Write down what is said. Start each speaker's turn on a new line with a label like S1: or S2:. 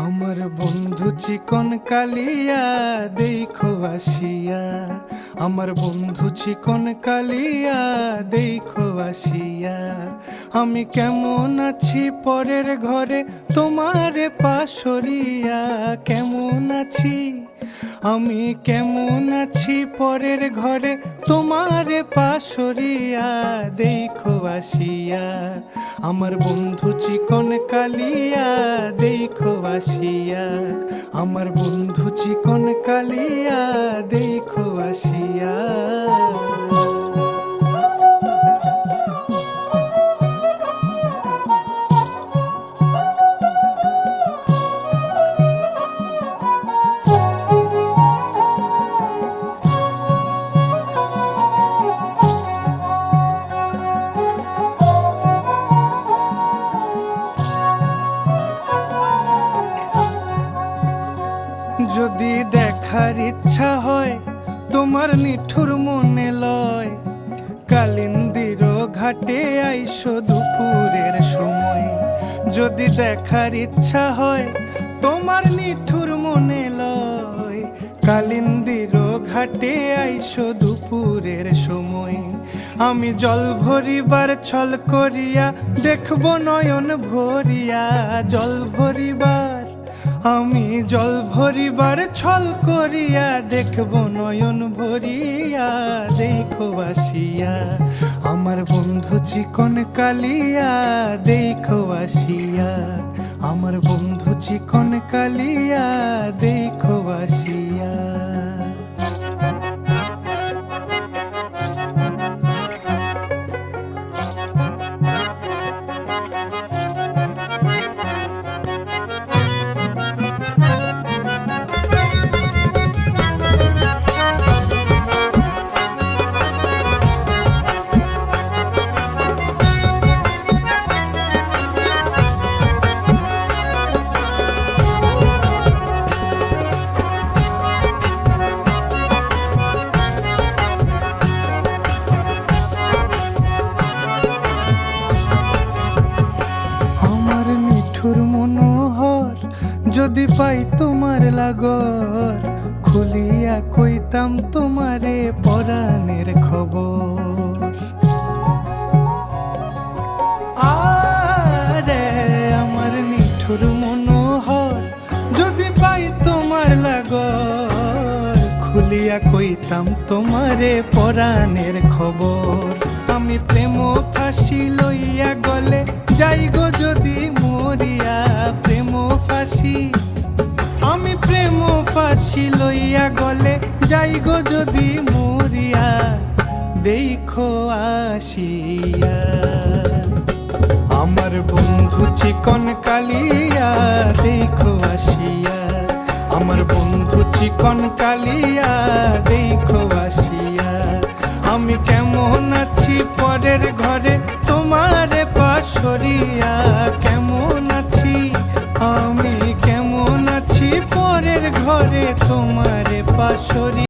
S1: আমার বন্ধু চিকন কালিয়া দেখো আসিয়া, আমার বন্ধু চিকন কালিয়া দেখো আসিয়া। আমি কেমন আছি পরের ঘরে তোমারে পাশরিয়া, কেমন আছি আমি কেমন আছি পরের ঘরে তোমারে পাশরিয়া দেখো আসিয়া। আমার বন্ধু চিকন কালিয়া দেখো আসিয়া, আমার বন্ধু চিকন কালিয়া দেখো আসিয়া। যদি দেখার ইচ্ছা হয় তোমার নিঠুর মনে লয়, কালিন্দির ঘাটে আইসো দুপুরের সময়। যদি দেখার ইচ্ছা হয় তোমার নিঠুর মনে লয়, কালিন্দির ঘাটে আইসো দুপুরের সময়। আমি জল ভরিবার ছল করিয়া দেখব নয়ন ভরিয়া, জল ভরিবার আমি জল ভরিবার ছল করিয়া দেখব নয়ন ভরিয়া দেখো আসিয়া। আমার বন্ধু চিকন কালিয়া দেখো আসিয়া, আমার বন্ধু চিকন কালিয়া দেখো আসিয়া। মনোহর যদি পাই তোমার লাগর, খুলিয়া কইতাম তোমারে পরাণের খবর। আরে আমার নিঠুর মনোহর যদি পাই তোমার লাগর, খুলিয়া কইতাম তোমারে পরাণের খবর। আমি প্রেম ফাঁসি লইয়া গলে যাই গো যদি মরিয়া, প্রেম ফাঁসি আমি প্রেম ফাঁসি লইয়া গলে যাই গো যদি মরিয়া দেখো আসিয়া। আমার বন্ধু চিকন কালিয়া দেখো আসিয়া, আমার বন্ধু চিকন কালিয়া দেখো আসিয়া। আমি কেমন আছি পরের ঘরে